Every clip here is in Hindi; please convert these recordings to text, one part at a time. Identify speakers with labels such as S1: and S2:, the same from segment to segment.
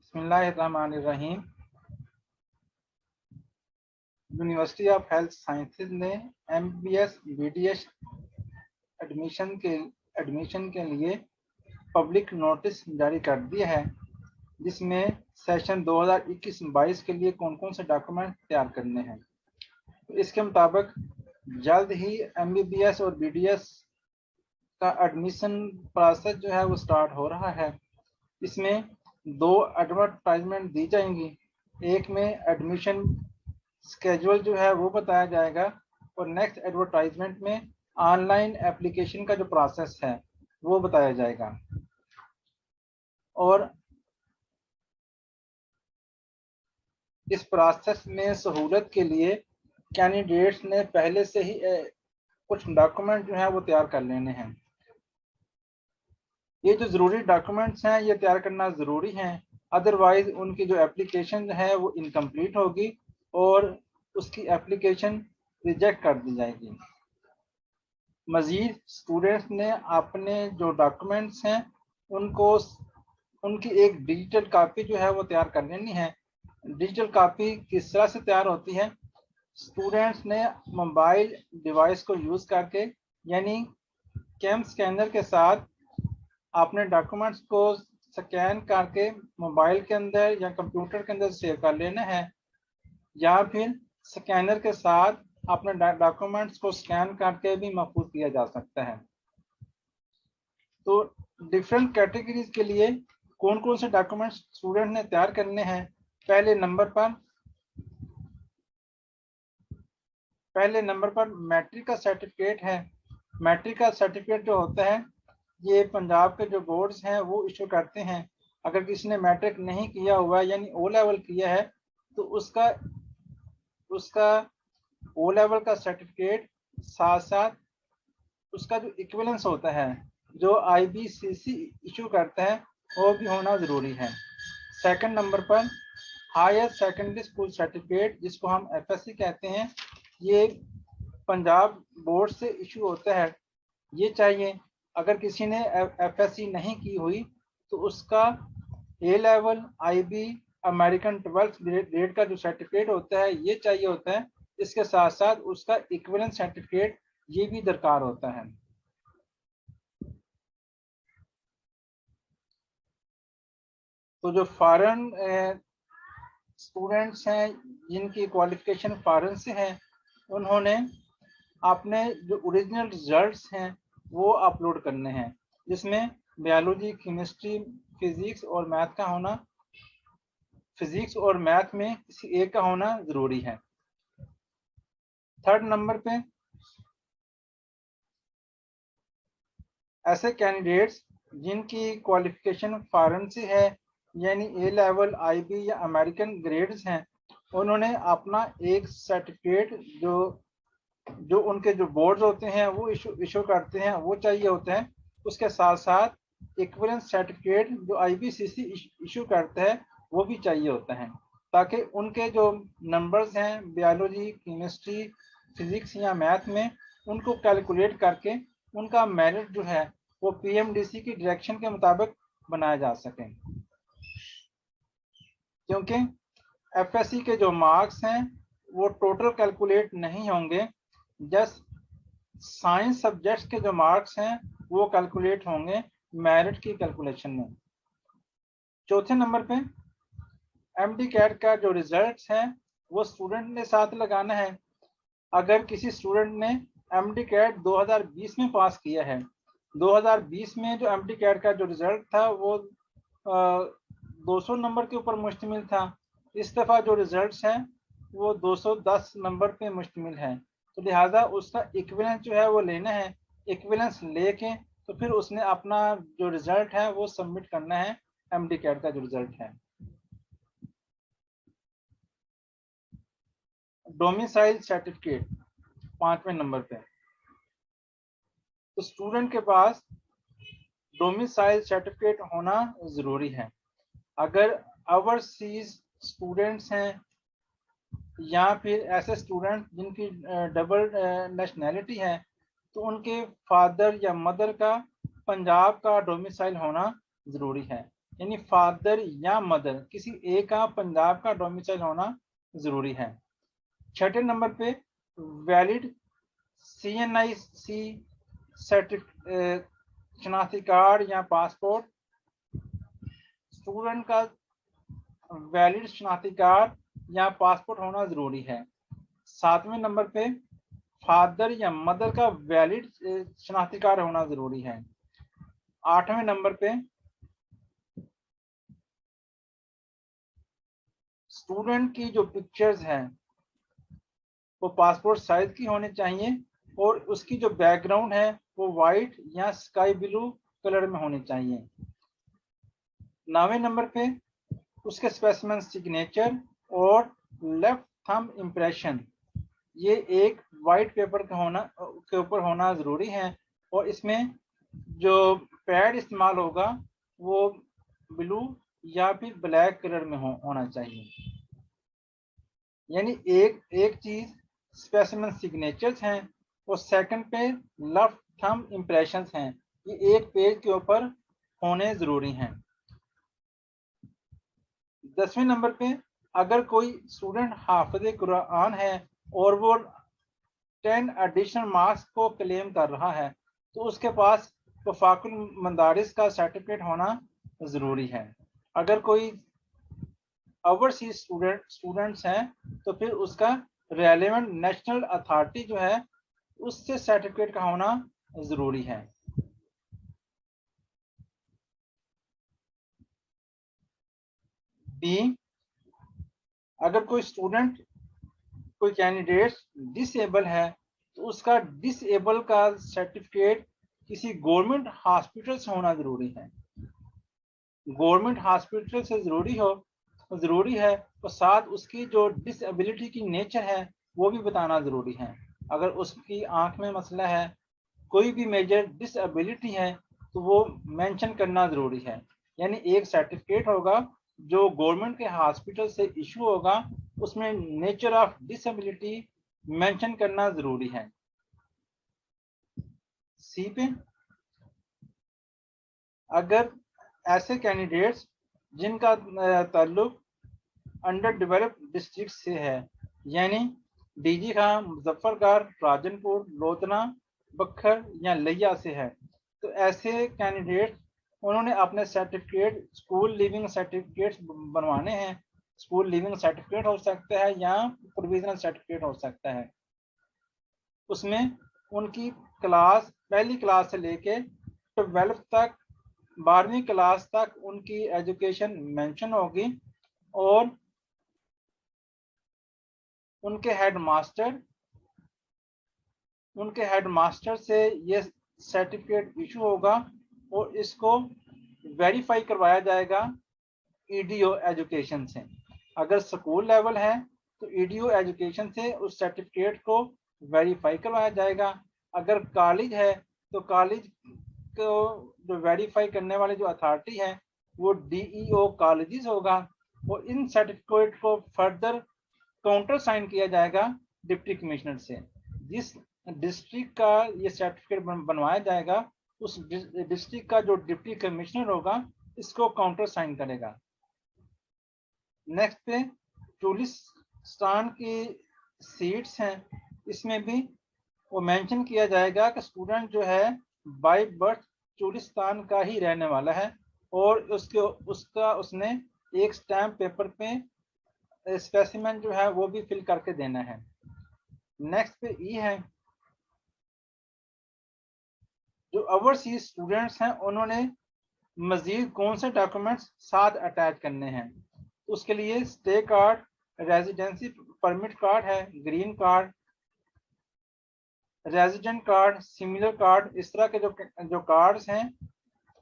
S1: बिस्मिल्लाहिर्रहमानिर्रहीम। यूनिवर्सिटी ऑफ हेल्थ साइंसेज ने MBBS BDS एडमिशन के लिए पब्लिक नोटिस जारी कर दिया है, जिसमें सेशन 2021-22 के लिए कौन कौन से डॉक्यूमेंट तैयार करने हैं। तो इसके मुताबिक जल्द ही MBBS और BDS का एडमिशन प्रोसेस जो है वो स्टार्ट हो रहा है। इसमें 2 एडवर्टाइजमेंट दी जाएंगी। एक में एडमिशन स्केड्यूल जो है वो बताया जाएगा और नेक्स्ट एडवर्टाइजमेंट में ऑनलाइन एप्लीकेशन का जो प्रोसेस है वो बताया जाएगा। और इस प्रोसेस में सहूलत के लिए कैंडिडेट्स ने पहले से ही कुछ डॉक्यूमेंट जो है वो तैयार कर लेने हैं। ये जो ज़रूरी डॉक्यूमेंट्स हैं ये तैयार करना ज़रूरी है, अदरवाइज उनकी जो एप्लीकेशन है वो इनकम्प्लीट होगी और उसकी एप्लीकेशन रिजेक्ट कर दी जाएगी। मज़ीद स्टूडेंट्स ने अपने जो डॉक्यूमेंट्स हैं उनकी एक डिजिटल कॉपी जो है वो तैयार कर लेनी है। डिजिटल कॉपी किस तरह से तैयार होती है? स्टूडेंट्स ने मोबाइल डिवाइस को यूज़ करके यानी कैम स्कैनर के साथ अपने डॉक्यूमेंट्स को स्कैन करके मोबाइल के अंदर या कंप्यूटर के अंदर सेव कर लेना है, या फिर स्कैनर के साथ अपने डॉक्यूमेंट्स को स्कैन करके भी महफूज किया जा सकता है। तो डिफरेंट कैटेगरीज के लिए कौन कौन से डॉक्यूमेंट्स स्टूडेंट ने तैयार करने हैं? पहले नंबर पर मैट्रिक का सर्टिफिकेट है। मैट्रिक का सर्टिफिकेट जो होता है ये पंजाब के जो बोर्ड्स हैं वो इशू करते हैं। अगर किसी ने मैट्रिक नहीं किया हुआ यानी O लेवल किया है तो उसका O लेवल का सर्टिफिकेट साथ साथ उसका जो इक्विवेलेंस होता है जो IBCC इशू करता है वो भी होना ज़रूरी है। सेकंड नंबर पर हायर सेकेंडरी स्कूल सर्टिफिकेट जिसको हम FSC कहते हैं, ये पंजाब बोर्ड से इशू होता है, ये चाहिए। अगर किसी ने FSC नहीं की हुई तो उसका A level IB American 12th grade का जो सर्टिफिकेट होता है ये चाहिए होता है। इसके साथ साथ उसका इक्विवेलेंस सर्टिफिकेट ये भी दरकार होता है। तो जो फॉरेन स्टूडेंट्स हैं जिनकी क्वालिफिकेशन फॉरेन से है, उन्होंने अपने जो ओरिजिनल रिजल्ट्स हैं वो अपलोड करने हैं, जिसमें बायोलॉजी, केमिस्ट्री, फिजिक्स और मैथ का होना, फिजिक्स और मैथ में किसी एक का होना ज़रूरी है। थर्ड नंबर पे ऐसे कैंडिडेट्स जिनकी क्वालिफिकेशन फॉरेन से है यानी A लेवल IB या अमेरिकन ग्रेड्स हैं, उन्होंने अपना एक सर्टिफिकेट जो उनके जो बोर्ड्स होते हैं वो इशू करते हैं वो चाहिए होते हैं। उसके साथ साथ इक्विवेलेंस सर्टिफिकेट जो IBCC इशू करता है वो भी चाहिए होता है, ताकि उनके जो नंबर्स हैं बायोलॉजी, केमिस्ट्री, फिजिक्स या मैथ में उनको कैलकुलेट करके उनका मेरिट जो है वो PMDC की डायरेक्शन के मुताबिक बनाया जा सके। क्योंकि FSC के जो मार्क्स हैं वो टोटल कैलकुलेट नहीं होंगे, जस्ट साइंस सब्जेक्ट्स के जो मार्क्स हैं वो कैलकुलेट होंगे मेरिट की कैलकुलेशन में। चौथे नंबर पे MD कैट का जो रिजल्ट्स हैं वो स्टूडेंट ने साथ लगाना है। अगर किसी स्टूडेंट ने MD कैट 2020 में पास किया है, 2020 में जो MD कैट का जो रिजल्ट था वो 200 नंबर के ऊपर मुश्तमिल था। इस दफ़ा जो रिजल्ट्स हैं वो 210 नंबर पे मुश्तमिल है, तो लिहाजा उसका इक्विवेलेंस जो है वो लेना है। इक्विवेलेंस लेके तो फिर उसने अपना जो रिजल्ट है वो सबमिट करना है, MD कैट का जो रिजल्ट है। डोमिसाइल सर्टिफिकेट 5वें नंबर पे, तो स्टूडेंट के पास डोमिसाइल सर्टिफिकेट होना ज़रूरी है। अगर ओवरसीज स्टूडेंट्स हैं या फिर ऐसे स्टूडेंट जिनकी डबल नेशनैलिटी है तो उनके फादर या मदर का पंजाब का डोमिसाइल होना ज़रूरी है। यानी फादर या मदर किसी एक का पंजाब का डोमिसाइल होना जरूरी है। छठे नंबर पे वैलिड CNIC शनाख्ती कार्ड या पासपोर्ट, स्टूडेंट का वैलिड शनाख्ती कार्ड या पासपोर्ट होना जरूरी है। सातवें नंबर पे फादर या मदर का वैलिड शनाख्ती कार्ड होना जरूरी है। आठवें नंबर पे स्टूडेंट की जो पिक्चर्स हैं वो पासपोर्ट साइज की होनी चाहिए और उसकी जो बैकग्राउंड है वो वाइट या स्काई ब्लू कलर में होनी चाहिए। 9वें नंबर पे उसके स्पेसिमेन सिग्नेचर और लेफ्ट थंब इम्प्रेशन ये एक वाइट पेपर के ऊपर होना जरूरी है और इसमें जो पैड इस्तेमाल होगा वो ब्लू या फिर ब्लैक कलर में होना चाहिए। यानी एक चीज स्पेसिमेन सिग्नेचर्स हैं और सेकंड पे लेफ्ट थंब इम्प्रेशंस हैं, ये एक पेज के ऊपर होने जरूरी हैं। 10वें नंबर पे अगर कोई स्टूडेंट हाफिज़े कुरान है और वो 10 एडिशनल मार्क्स को क्लेम कर रहा है तो उसके पास वफाकुल मदारिस का सर्टिफिकेट होना जरूरी है। अगर कोई ओवरसीज स्टूडेंट्स हैं तो फिर उसका रेलेवेंट नेशनल अथॉरिटी जो है उससे सर्टिफिकेट का होना जरूरी है। बी, अगर कोई स्टूडेंट कोई कैंडिडेट डिसेबल है तो उसका डिसेबल का सर्टिफिकेट किसी गवर्नमेंट हॉस्पिटल से होना जरूरी है। गवर्नमेंट हॉस्पिटल से जरूरी है और साथ उसकी जो डिसेबिलिटी की नेचर है वो भी बताना जरूरी है। अगर उसकी आंख में मसला है, कोई भी मेजर डिसेबिलिटी है तो वो मेंशन करना जरूरी है। यानी एक सर्टिफिकेट होगा जो गवर्नमेंट के हॉस्पिटल से इशू होगा, उसमें नेचर ऑफ डिसेबिलिटी मेंशन करना जरूरी है। सी पे, अगर ऐसे कैंडिडेट्स जिनका ताल्लुक अंडर डेवलप्ड डिस्ट्रिक्ट से है, यानी डीजी खां, मुजफ्फरगढ़, राजनपुर, लोधना, बखर या लिया से है, तो ऐसे कैंडिडेट उन्होंने अपने सर्टिफिकेट स्कूल लिविंग सर्टिफिकेट बनवाने हैं। स्कूल लिविंग सर्टिफिकेट हो सकता है या प्रोविजनल सर्टिफिकेट हो सकता है। उसमें उनकी क्लास पहली क्लास से लेके 12th तक, 12वीं क्लास तक उनकी एजुकेशन मेंशन होगी और उनके हेडमास्टर से ये सर्टिफिकेट इशू होगा और इसको वेरीफाई करवाया जाएगा ईडीओ एजुकेशन से। अगर स्कूल लेवल है तो ईडीओ एजुकेशन से उस सर्टिफिकेट को वेरीफाई करवाया जाएगा। अगर कॉलेज है तो कॉलेज को जो वेरीफाई करने वाले जो अथॉरिटी है वो डीईओ कॉलेजेस होगा और इन सर्टिफिकेट को फर्दर काउंटर साइन किया जाएगा डिप्टी कमिश्नर से। जिस डिस्ट्रिक्ट का ये सर्टिफिकेट बनवाया जाएगा उस डिस्ट्रिक्ट का जो डिप्टी कमिश्नर होगा इसको काउंटर साइन करेगा। नेक्स्ट पे चुलिस्तान की सीट्स हैं, इसमें भी वो मेंशन किया जाएगा कि स्टूडेंट जो है बाय बर्थ चुलिस्तान का ही रहने वाला है और उसने एक स्टैम्प पेपर पे स्पेसिमेन जो है वो भी फिल करके देना है। नेक्स्ट पे ई है, जो ओवरसीज स्टूडेंट्स हैं उन्होंने मजीद कौन से डॉक्यूमेंट्स साथ अटैच करने हैं। उसके लिए stay card, residency permit card है, green card, resident card, similar card, इस तरह के जो कार्ड्स हैं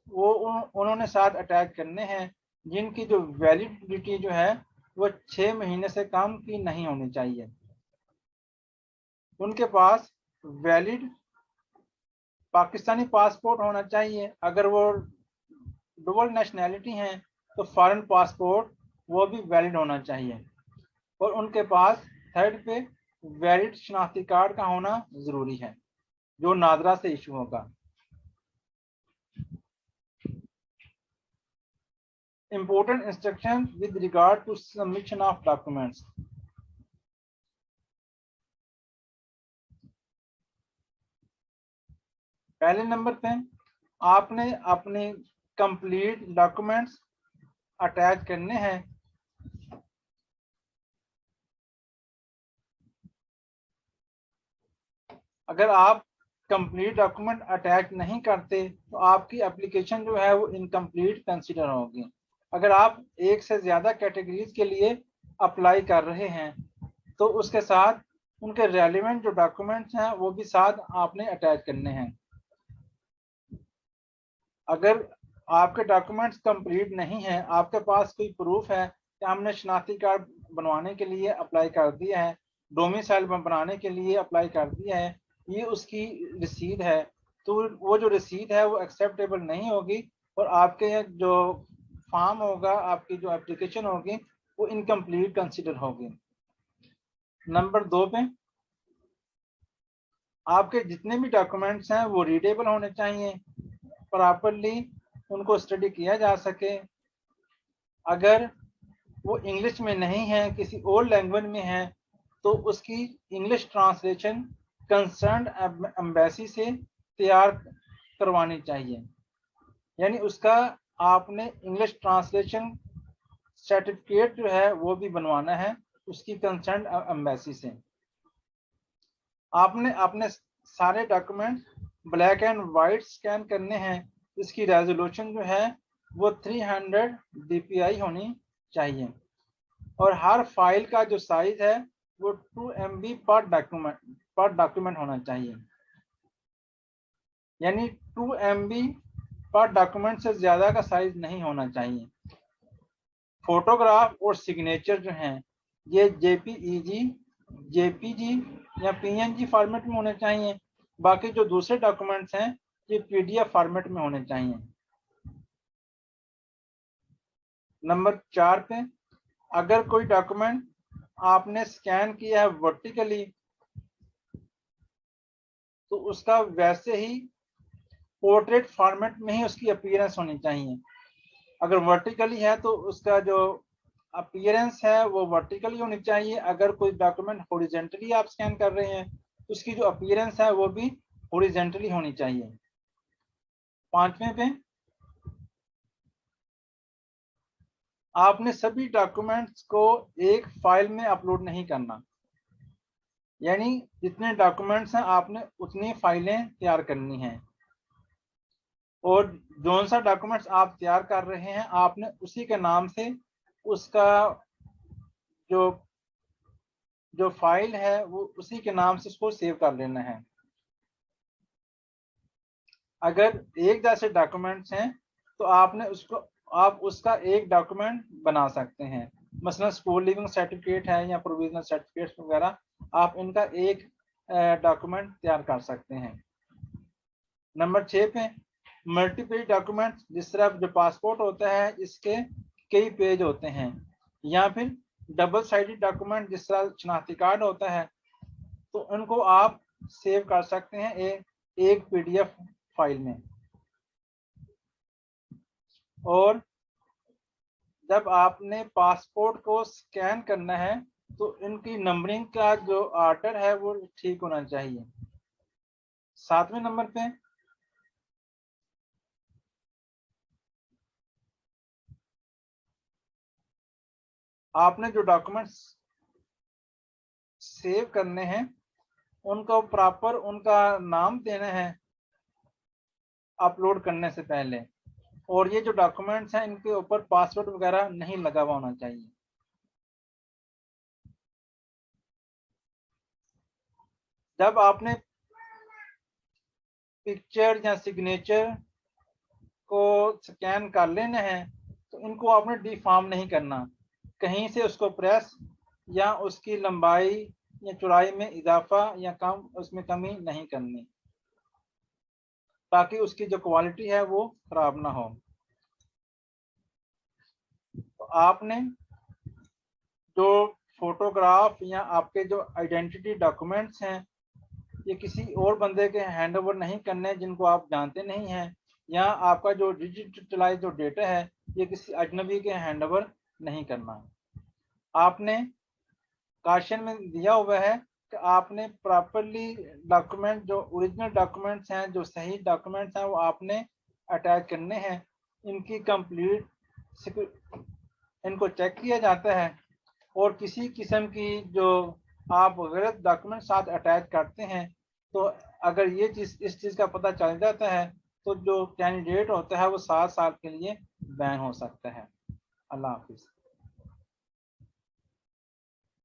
S1: वो उन्होंने साथ अटैच करने हैं, जिनकी जो वैलिडिटी जो है वो 6 महीने से कम की नहीं होनी चाहिए। उनके पास वैलिड पाकिस्तानी पासपोर्ट होना चाहिए। अगर वो डबल नेशनैलिटी हैं तो फॉरेन पासपोर्ट वो भी वैलिड होना चाहिए और उनके पास थर्ड पे वैलिड शनाख्ती कार्ड का होना जरूरी है जो नादरा से इशू होगा। important instructions with regard to submission of documents. पहले नंबर पे आपने अपने कंप्लीट डॉक्यूमेंट्स अटैच करने हैं। अगर आप कंप्लीट डॉक्यूमेंट अटैच नहीं करते तो आपकी एप्लीकेशन जो है वो इनकम्प्लीट कंसीडर होगी। अगर आप एक से ज़्यादा कैटेगरीज के लिए अप्लाई कर रहे हैं तो उसके साथ उनके रेलिवेंट जो डॉक्यूमेंट्स हैं वो भी साथ आपने अटैच करने हैं। अगर आपके डॉक्यूमेंट्स कंप्लीट नहीं हैं, आपके पास कोई प्रूफ है कि हमने शनाख्ती कार्ड बनवाने के लिए अप्लाई कर दिया है, डोमिसाइल बनाने के लिए अप्लाई कर दिया है, ये उसकी रसीद है, तो वो जो रसीद है वो एक्सेप्टेबल नहीं होगी और आपके जो फॉर्म होगा, आपकी जो एप्लीकेशन होगी वो इनकम्प्लीट कंसीडर होगी। नंबर 2 पे आपके जितने भी डॉक्यूमेंट्स हैं वो रीडेबल होने चाहिए, प्रॉपरली उनको स्टडी किया जा सके। अगर वो इंग्लिश में नहीं है, किसी और लैंग्वेज में है, तो उसकी इंग्लिश ट्रांसलेशन कंसर्न एम्बेसी से तैयार करवानी चाहिए। यानी उसका आपने इंग्लिश ट्रांसलेशन सर्टिफिकेट जो है वो भी बनवाना है उसकी कंसर्न एम्बेसी से। आपने अपने सारे document black and white scan करने हैं। इसकी रेजोल्यूशन जो है वो 300 dpi होनी चाहिए और हर फाइल का जो साइज है वो 2 MB पर डॉक्यूमेंट होना चाहिए। यानी 2 MB पर डॉक्यूमेंट से ज्यादा का साइज नहीं होना चाहिए। फोटोग्राफ और सिग्नेचर जो हैं ये JPEG, JPG या PNG फॉर्मेट में होने चाहिए। बाकी जो दूसरे डॉक्यूमेंट्स हैं ये PDF फॉर्मेट में होने चाहिए। नंबर 4 पे अगर कोई डॉक्यूमेंट आपने स्कैन किया है वर्टिकली तो उसका वैसे ही पोर्ट्रेट फॉर्मेट में ही उसकी अपीयरेंस होनी चाहिए। अगर वर्टिकली है तो उसका जो अपीयरेंस है वो वर्टिकली होनी चाहिए। अगर कोई डॉक्यूमेंट हॉरिजॉन्टली आप स्कैन कर रहे हैं तो उसकी जो अपीयरेंस है वो भी हॉरिजॉन्टली होनी चाहिए। 5वें पे आपने सभी डॉक्यूमेंट्स को एक फाइल में अपलोड नहीं करना। यानी जितने डॉक्यूमेंट्स हैं आपने उतनी फाइलें तैयार करनी हैं और जो सा डॉक्यूमेंट्स आप तैयार कर रहे हैं आपने उसी के नाम से उसका जो फाइल है वो उसी के नाम से उसको सेव कर लेना है। अगर एक जैसे डॉक्यूमेंट्स हैं तो आप उसका एक डॉक्यूमेंट बना सकते हैं। मसलन स्कूल लिविंग सर्टिफिकेट है या प्रोविजनल सर्टिफिकेट वगैरह, आप इनका एक डॉक्यूमेंट तैयार कर सकते हैं। नंबर 6 पे मल्टीपेज डॉक्यूमेंट, जिस तरह जो पासपोर्ट होता है इसके कई पेज होते हैं, या फिर डबल साइडेड डॉक्यूमेंट जिस तरह शनाख्ती कार्ड होता है, तो उनको आप सेव कर सकते हैं एक PDF फाइल में। और जब आपने पासपोर्ट को स्कैन करना है तो इनकी नंबरिंग का जो ऑर्डर है वो ठीक होना चाहिए। 7वें नंबर पे आपने जो डॉक्यूमेंट्स सेव करने हैं उनको प्रॉपर उनका नाम देना है अपलोड करने से पहले, और ये जो डॉक्यूमेंट्स हैं इनके ऊपर पासवर्ड वगैरह नहीं लगा हुआ होना चाहिए। जब आपने पिक्चर या सिग्नेचर को स्कैन कर लेना है तो इनको आपने डिफॉर्म नहीं करना, कहीं से उसको प्रेस या उसकी लंबाई या चौड़ाई में इजाफा या कम उसमें कमी नहीं करनी, ताकि उसकी जो क्वालिटी है वो खराब ना हो। तो आपने जो फोटोग्राफ या आपके जो आइडेंटिटी डॉक्यूमेंट्स हैं ये किसी और बंदे के हैंड ओवर नहीं करने जिनको आप जानते नहीं हैं। यहाँ आपका जो डिजिटलाइज जो डेटा है ये किसी अजनबी के हैंडओवर नहीं करना है। आपने क्वेश्चन में दिया हुआ है कि आपने प्रॉपरली डॉक्यूमेंट जो ओरिजिनल डॉक्यूमेंट्स हैं, जो सही डॉक्यूमेंट्स हैं वो आपने अटैच करने हैं। इनकी कंप्लीट इनको चेक किया जाता है और किसी किस्म की जो आप गलत डॉक्यूमेंट साथ अटैच करते हैं तो अगर ये चीज़ इस चीज़ का पता चल जाता है तो जो कैंडिडेट होता है वो 7 साल के लिए बैन हो सकता है। अल्लाह हाफिज़।